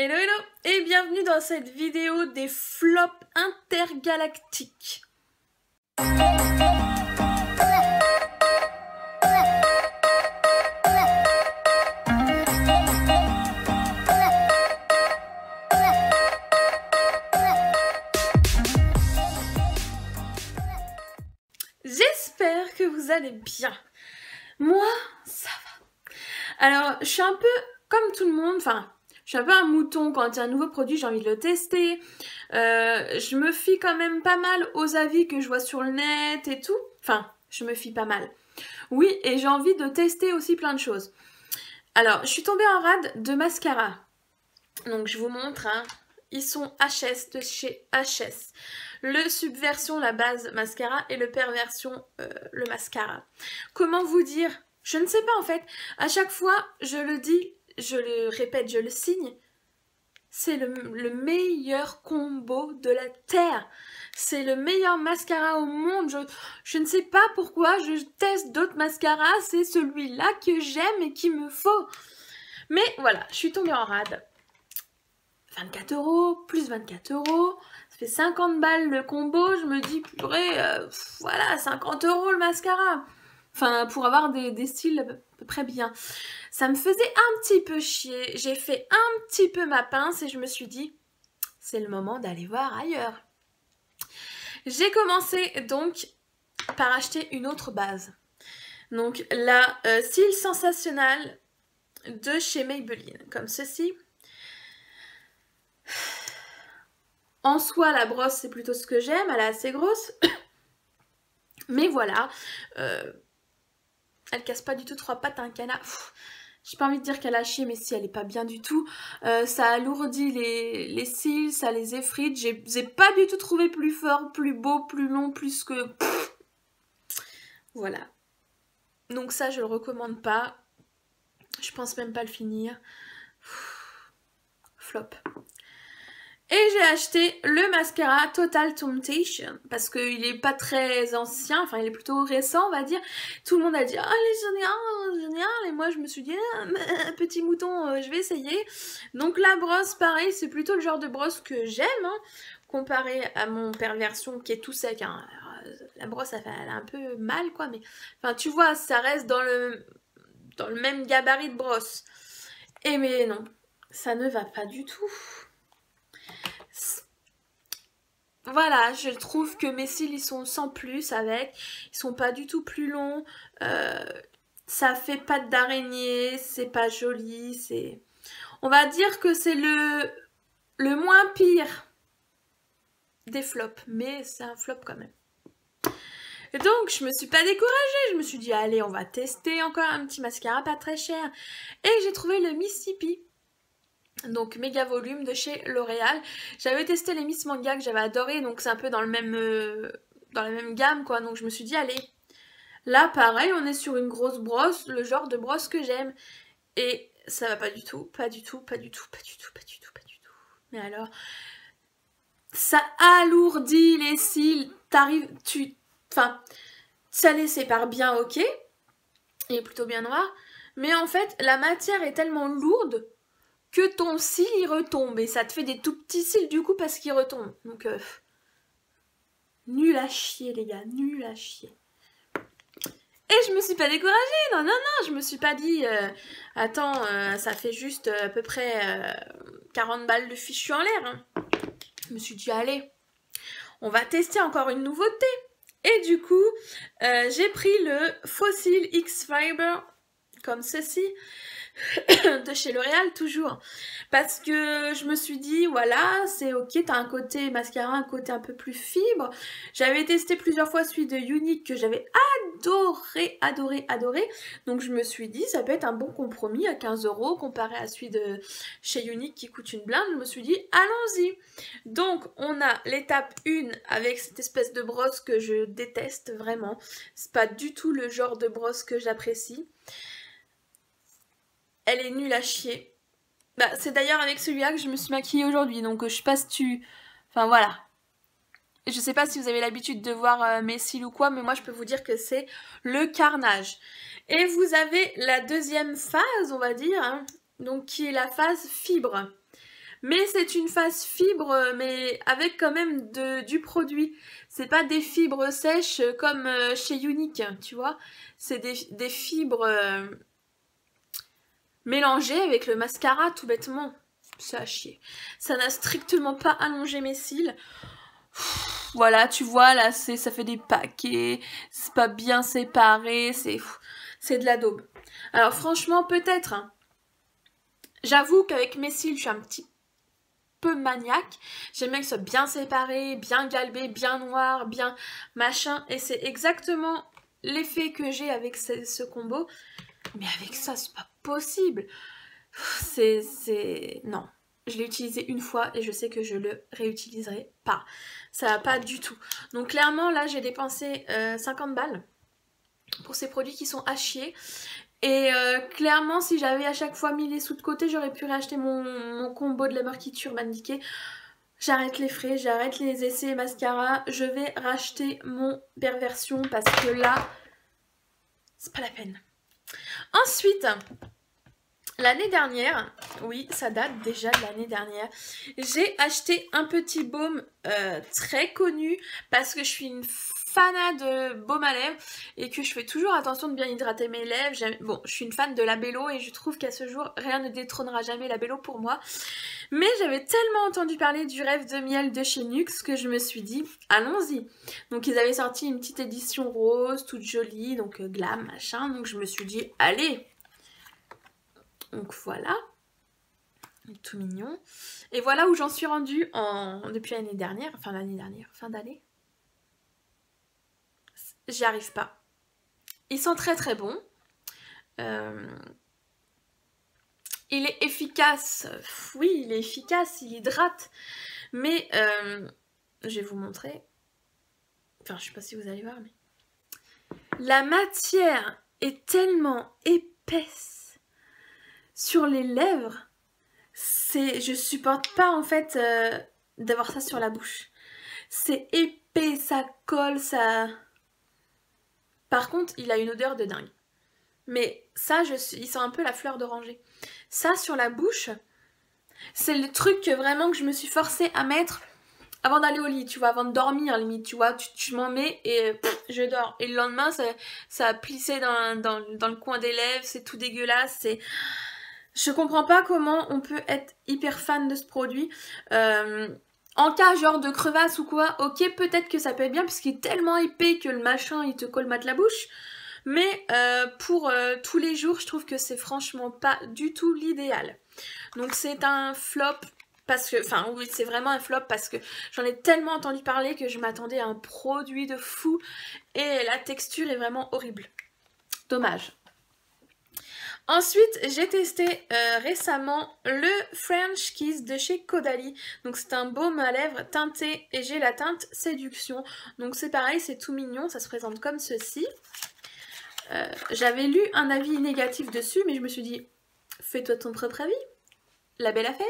Hello hello et bienvenue dans cette vidéo des flops intergalactiques. J'espère que vous allez bien. Moi, ça va. Alors, je suis un peu comme tout le monde, enfin... Je suis un peu un mouton quand il y a un nouveau produit, j'ai envie de le tester. Je me fie quand même pas mal aux avis que je vois sur le net et tout. Enfin, je me fie pas mal. Oui, et j'ai envie de tester aussi plein de choses. Alors, je suis tombée en rade de mascara. Donc, je vous montre, hein. Ils sont HS de chez HS. Le Subversion, la base mascara, et le Perversion, le mascara. Comment vous dire? Je ne sais pas en fait. À chaque fois, je le dis... Je le répète, je le signe, c'est le meilleur combo de la Terre. C'est le meilleur mascara au monde. Je ne sais pas pourquoi je teste d'autres mascaras. C'est celui-là que j'aime et qu'il me faut. Mais voilà, je suis tombée en rade. 24 €, plus 24 €. Ça fait 50 balles le combo. Je me dis, purée, voilà, 50 € le mascara. Enfin, pour avoir des styles à peu près bien. Ça me faisait un petit peu chier. J'ai fait un petit peu ma pince et je me suis dit, c'est le moment d'aller voir ailleurs. J'ai commencé donc par acheter une autre base. Donc la Cils Sensationnel de chez Maybelline, comme ceci. En soi, la brosse, c'est plutôt ce que j'aime. Elle est assez grosse. Mais voilà. Elle casse pas du tout 3 pattes à un canard. J'ai pas envie de dire qu'elle a chié, mais si, elle est pas bien du tout. Ça alourdit les cils, ça les effrite. J'ai pas du tout trouvé plus fort, plus beau, plus long, plus que... Voilà. Donc ça, je le recommande pas. Je pense même pas le finir. Flop. Et j'ai acheté le mascara Total Temptation parce qu'il est pas très ancien, enfin il est plutôt récent on va dire. Tout le monde a dit « Ah, il est génial !» Et moi je me suis dit ah, « Petit mouton, je vais essayer. » Donc la brosse, pareil, c'est plutôt le genre de brosse que j'aime, hein, comparé à mon Perversion qui est tout sec. Hein. Alors, la brosse, elle a un peu mal quoi, mais enfin tu vois, ça reste dans le même gabarit de brosse. Et mais non, ça ne va pas du tout. Voilà, je trouve que mes cils ils sont sans plus avec, ils sont pas du tout plus longs, ça fait patte d'araignée, c'est pas joli, c'est... On va dire que c'est le moins pire des flops, mais c'est un flop quand même. Et donc je me suis pas découragée, je me suis dit allez on va tester encore un petit mascara pas très cher. Et j'ai trouvé le Mississippi. Donc méga volume de chez L'Oréal. J'avais testé les Miss Manga que j'avais adoré, donc c'est un peu dans la même gamme quoi. Donc je me suis dit allez, là pareil on est sur une grosse brosse, le genre de brosse que j'aime. Et ça va pas du tout, pas du tout, pas du tout, pas du tout, pas du tout, pas du tout. Mais alors, ça alourdit les cils, enfin, ça les sépare bien ok, il est plutôt bien noir. Mais en fait la matière est tellement lourde que ton cil il retombe et ça te fait des tout petits cils du coup parce qu'il retombe. Donc nul à chier les gars, nul à chier. Et je me suis pas découragée, non, je me suis pas dit attends, ça fait juste à peu près 40 balles de fichu en l'air. Hein. Je me suis dit allez, on va tester encore une nouveauté. Et du coup, j'ai pris le Fossil X Fiber comme ceci. De chez L'Oréal toujours parce que je me suis dit voilà c'est ok, t'as un côté mascara, un côté un peu plus fibre. J'avais testé plusieurs fois celui de Unique que j'avais adoré, donc je me suis dit ça peut être un bon compromis à 15 € comparé à celui de chez Unique qui coûte une blinde. Je me suis dit allons-y. Donc on a l'étape 1 avec cette espèce de brosse que je déteste vraiment, c'est pas du tout le genre de brosse que j'apprécie. Elle est nulle à chier. Bah, c'est d'ailleurs avec celui-là que je me suis maquillée aujourd'hui. Donc je sais pas si tu... Enfin voilà. Je sais pas si vous avez l'habitude de voir mes cils ou quoi. Mais moi je peux vous dire que c'est le carnage. Et vous avez la deuxième phase on va dire. Hein, donc qui est la phase fibre. Mais c'est une phase fibre, mais avec quand même du produit. C'est pas des fibres sèches comme chez Unique, tu vois. C'est des fibres mélangées avec le mascara, tout bêtement. C'est à chier. Ça n'a strictement pas allongé mes cils. Voilà, tu vois, là, ça fait des paquets. C'est pas bien séparé. C'est de la daube. Alors franchement, peut-être... hein, j'avoue qu'avec mes cils, je suis un petit peu maniaque. J'aime bien que ce soit bien séparé, bien galbé, bien noir, bien machin. Et c'est exactement l'effet que j'ai avec ce combo. Mais avec ça, c'est pas possible. Non. Je l'ai utilisé une fois et je sais que je le réutiliserai pas. Ça va pas du tout. Donc clairement, là, j'ai dépensé 50 balles pour ces produits qui sont à chier. Et clairement, si j'avais à chaque fois mis les sous de côté, j'aurais pu racheter mon combo de la marque Urban Decay. J'arrête les frais, j'arrête les essais mascara. Je vais racheter mon perversion parce que là, c'est pas la peine. Ensuite, l'année dernière, oui, ça date déjà de l'année dernière, j'ai acheté un petit baume très connu parce que je suis une fanat de baume à lèvres et que je fais toujours attention de bien hydrater mes lèvres. Bon, je suis une fan de Labello et je trouve qu'à ce jour, rien ne détrônera jamais Labello pour moi. Mais j'avais tellement entendu parler du rêve de miel de chez Nuxe que je me suis dit, allons-y. Donc ils avaient sorti une petite édition rose, toute jolie, donc glam, machin. Donc je me suis dit, allez. Donc voilà. Tout mignon. Et voilà où j'en suis rendue depuis l'année dernière, enfin l'année dernière, fin d'année. J'y arrive pas. Ils sont très très bons. Il est efficace. Oui, il est efficace, il hydrate. Mais je vais vous montrer. Enfin, je sais pas si vous allez voir, mais la matière est tellement épaisse sur les lèvres. Je supporte pas en fait d'avoir ça sur la bouche. C'est épais, ça colle, ça... Par contre, il a une odeur de dingue. Mais ça, il sent un peu la fleur d'oranger. Ça, sur la bouche, c'est le truc que vraiment que je me suis forcée à mettre avant d'aller au lit, tu vois, avant de dormir, limite, tu vois. Tu m'en mets et je dors. Et le lendemain, ça a plissé dans le coin des lèvres, c'est tout dégueulasse. Je comprends pas comment on peut être hyper fan de ce produit. En cas genre de crevasse ou quoi, ok, peut-être que ça peut être bien puisqu'il est tellement épais que le machin il te colmate la bouche. Mais pour tous les jours, je trouve que c'est franchement pas du tout l'idéal. Donc c'est un flop parce que, enfin oui, c'est vraiment un flop parce que j'en ai tellement entendu parler que je m'attendais à un produit de fou et la texture est vraiment horrible. Dommage. Ensuite, j'ai testé récemment le French Kiss de chez Caudalie. Donc c'est un baume à lèvres teinté et j'ai la teinte Séduction. Donc c'est pareil, c'est tout mignon, ça se présente comme ceci. J'avais lu un avis négatif dessus, mais je me suis dit, fais-toi ton propre avis, la belle affaire.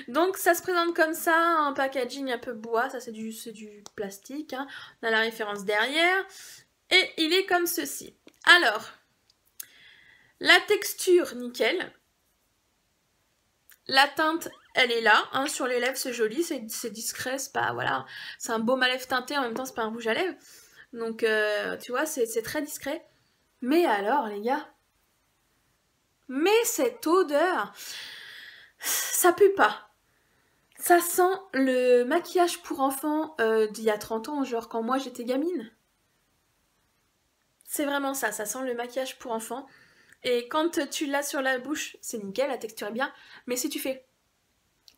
Donc ça se présente comme ça, un packaging un peu bois, ça c'est du plastique, hein. On a la référence derrière, et il est comme ceci. Alors, la texture, nickel. La teinte, elle est là, hein, sur les lèvres, c'est joli, c'est discret, c'est pas, voilà, c'est un baume à lèvres teinté, en même temps c'est pas un rouge à lèvres. Donc, tu vois, c'est très discret. Mais alors, les gars, mais cette odeur, ça pue pas. Ça sent le maquillage pour enfants d'il y a 30 ans, genre quand moi j'étais gamine. C'est vraiment ça sent le maquillage pour enfants. Et quand tu l'as sur la bouche, c'est nickel, la texture est bien. Mais si tu fais,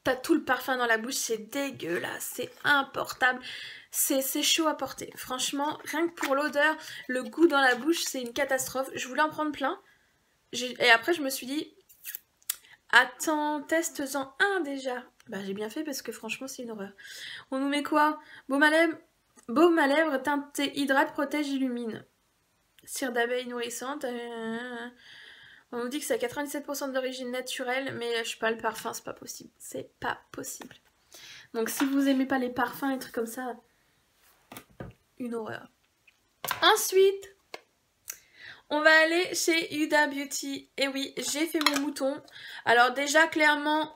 t'as tout le parfum dans la bouche, c'est dégueulasse, c'est importable. C'est chaud à porter. Franchement, rien que pour l'odeur, le goût dans la bouche, c'est une catastrophe. Je voulais en prendre plein. Et après, je me suis dit, attends, teste-en un déjà. Bah, j'ai bien fait parce que franchement, c'est une horreur. On nous met quoi? Baume à lèvres, teinté, hydrate, protège, illumine. Cire d'abeille nourrissante. On nous dit que c'est à 97% d'origine naturelle, mais je sais pas, le parfum, c'est pas possible. C'est pas possible. Donc, si vous aimez pas les parfums et trucs comme ça, une horreur. Ensuite, on va aller chez Huda Beauty. Et oui, j'ai fait mon mouton. Alors déjà, clairement,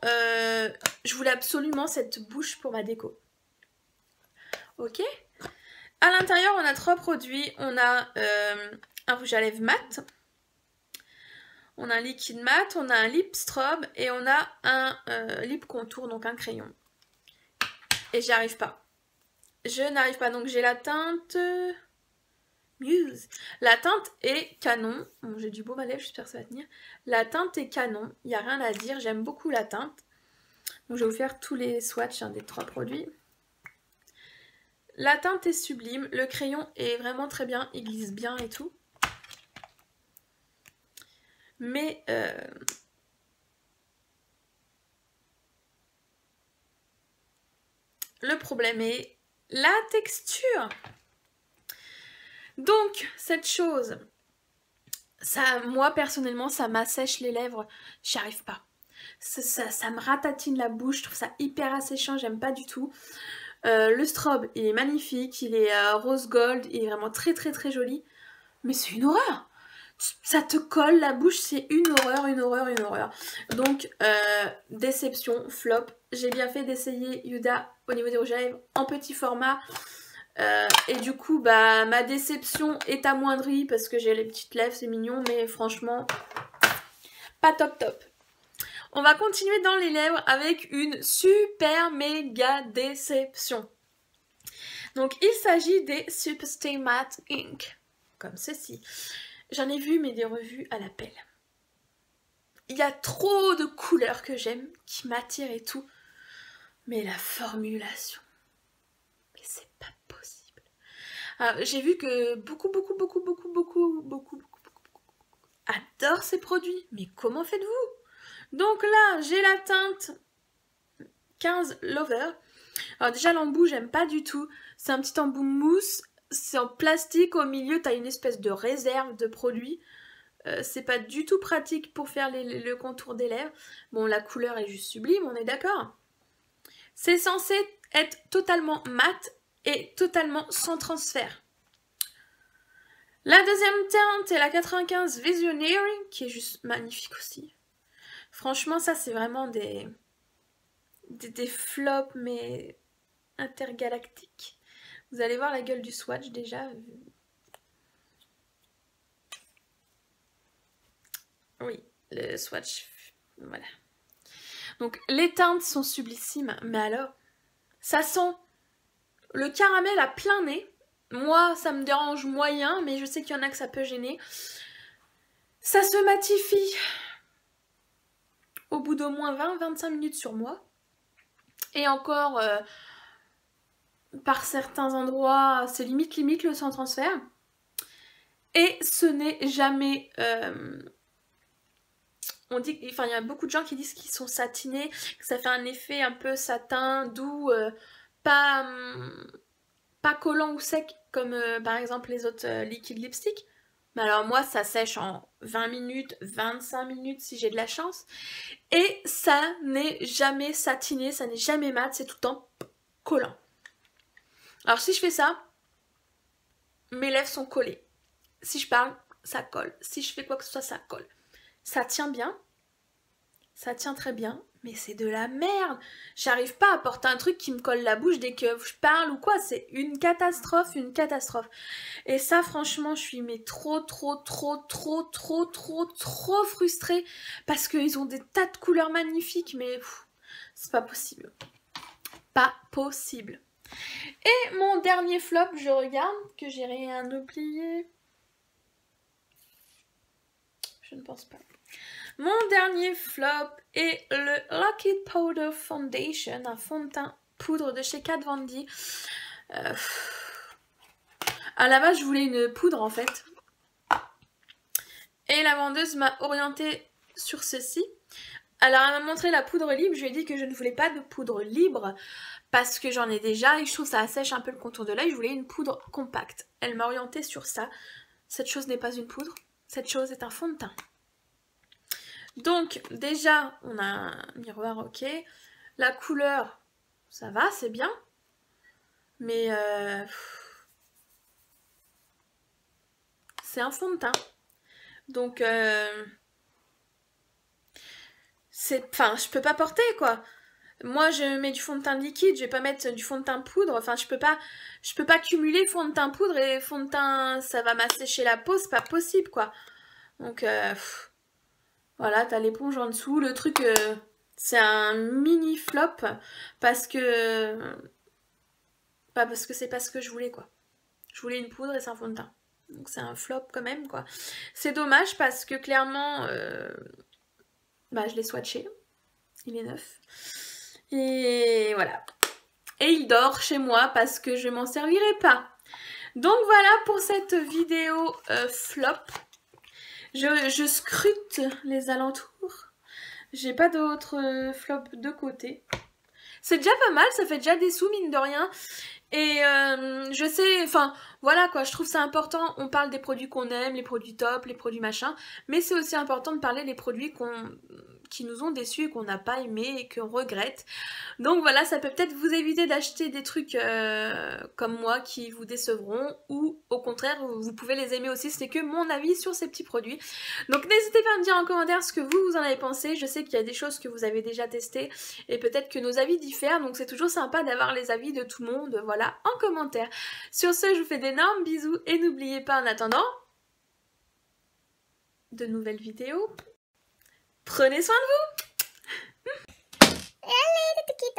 Je voulais absolument cette bouche pour ma déco. Ok. À l'intérieur, on a 3 produits. On a un rouge à lèvres mat. On a un liquide mat. On a un lip strobe. Et on a un lip contour, donc un crayon. Et j'y arrive pas. Je n'arrive pas. Donc j'ai la teinte... Muse. La teinte est canon. Bon, j'ai du baume à lèvres, j'espère que ça va tenir. La teinte est canon. Il n'y a rien à dire. J'aime beaucoup la teinte. Donc je vais vous faire tous les swatchs des 3 produits. La teinte est sublime. Le crayon est vraiment très bien. Il glisse bien et tout. Mais... le problème est la texture. Donc, cette chose, ça, moi personnellement, ça m'assèche les lèvres. J'y arrive pas. Ça me ratatine la bouche. Je trouve ça hyper asséchant. J'aime pas du tout. Le strobe, il est magnifique. Il est rose gold. Il est vraiment très très très joli. Mais c'est une horreur. Ça te colle la bouche. C'est une horreur, une horreur, une horreur. Donc, déception, flop. J'ai bien fait d'essayer Huda au niveau des rouges à lèvres en petit format. Et du coup, bah, ma déception est amoindrie parce que j'ai les petites lèvres, c'est mignon, mais franchement, pas top top. On va continuer dans les lèvres avec une super méga déception. Donc, il s'agit des Superstay Matte Ink, comme ceci. J'en ai vu, mais des revues à la pelle. Il y a trop de couleurs que j'aime, qui m'attirent et tout, mais la formulation, mais c'est pas possible. J'ai vu que beaucoup adorent ces produits, mais comment faites-vous? Donc là, j'ai la teinte 15 Lover. Alors déjà, l'embout, j'aime pas du tout. C'est un petit embout mousse, c'est en plastique, au milieu, t'as une espèce de réserve de produits. C'est pas du tout pratique pour faire le contour des lèvres. Bon, la couleur est juste sublime, on est d'accord. C'est censé être totalement mat et totalement sans transfert. La deuxième teinte est la 95 Visionary, qui est juste magnifique aussi. Franchement, ça, c'est vraiment des flops, mais intergalactiques. Vous allez voir la gueule du swatch déjà. Oui, le swatch, voilà. Donc, les teintes sont sublissimes, mais alors, ça sent le caramel à plein nez. Moi, ça me dérange moyen, mais je sais qu'il y en a que ça peut gêner. Ça se matifie au bout d'au moins 20-25 minutes sur moi. Et encore, par certains endroits, c'est limite le sans transfert. Et ce n'est jamais... on dit, enfin, il y a beaucoup de gens qui disent qu'ils sont satinés, que ça fait un effet un peu satin, doux, pas collant ou sec comme par exemple les autres liquides lipstick. Mais alors moi, ça sèche en 20 minutes, 25 minutes si j'ai de la chance. Et ça n'est jamais satiné, ça n'est jamais mat, c'est tout le temps collant. Alors si je fais ça, mes lèvres sont collées. Si je parle, ça colle. Si je fais quoi que ce soit, ça colle. Ça tient bien, ça tient très bien, mais c'est de la merde. J'arrive pas à porter un truc qui me colle la bouche dès que je parle ou quoi. C'est une catastrophe, une catastrophe. Et ça, franchement, je suis mais trop frustrée parce qu'ils ont des tas de couleurs magnifiques, mais c'est pas possible. Pas possible. Et mon dernier flop, je regarde que j'ai rien oublié. Je ne pense pas. Mon dernier flop est le Lucky Powder Foundation, un fond de teint poudre de chez Kat Von D. À la base, je voulais une poudre en fait. Et la vendeuse m'a orientée sur ceci. Alors, elle m'a montré la poudre libre. Je lui ai dit que je ne voulais pas de poudre libre parce que j'en ai déjà et je trouve que ça assèche un peu le contour de l'œil. Je voulais une poudre compacte. Elle m'a orientée sur ça. Cette chose n'est pas une poudre. Cette chose est un fond de teint. Donc, déjà, on a un miroir, ok. La couleur, ça va, c'est bien. Mais c'est un fond de teint. Donc, enfin, je peux pas porter, quoi. Moi, je mets du fond de teint liquide, je vais pas mettre du fond de teint poudre. Enfin, je peux pas cumuler fond de teint poudre et fond de teint, ça va m'assécher la peau, c'est pas possible, quoi. Donc, voilà, t'as l'éponge en dessous. Le truc, c'est un mini flop parce que... Pas parce que c'est pas ce que je voulais, quoi. Je voulais une poudre et c'est un fond de teint. Donc c'est un flop quand même, quoi. C'est dommage parce que clairement, bah, je l'ai swatché. Il est neuf. Et voilà. Et il dort chez moi parce que je m'en servirai pas. Donc voilà pour cette vidéo flop. Je scrute les alentours. J'ai pas d'autres flops de côté. C'est déjà pas mal, ça fait déjà des sous mine de rien. Et je sais, enfin voilà quoi, je trouve ça important, on parle des produits qu'on aime, les produits top, les produits machin, mais c'est aussi important de parler des produits qui nous ont déçus et qu'on n'a pas aimé et qu'on regrette. Donc voilà, ça peut peut-être vous éviter d'acheter des trucs comme moi qui vous décevront ou au contraire, vous pouvez les aimer aussi, c'était que mon avis sur ces petits produits. Donc n'hésitez pas à me dire en commentaire ce que vous en avez pensé, je sais qu'il y a des choses que vous avez déjà testées et peut-être que nos avis diffèrent, donc c'est toujours sympa d'avoir les avis de tout le monde, voilà, en commentaire. Sur ce, je vous fais d'énormes bisous et n'oubliez pas en attendant de nouvelles vidéos. Prenez soin de vous. Allez, les petits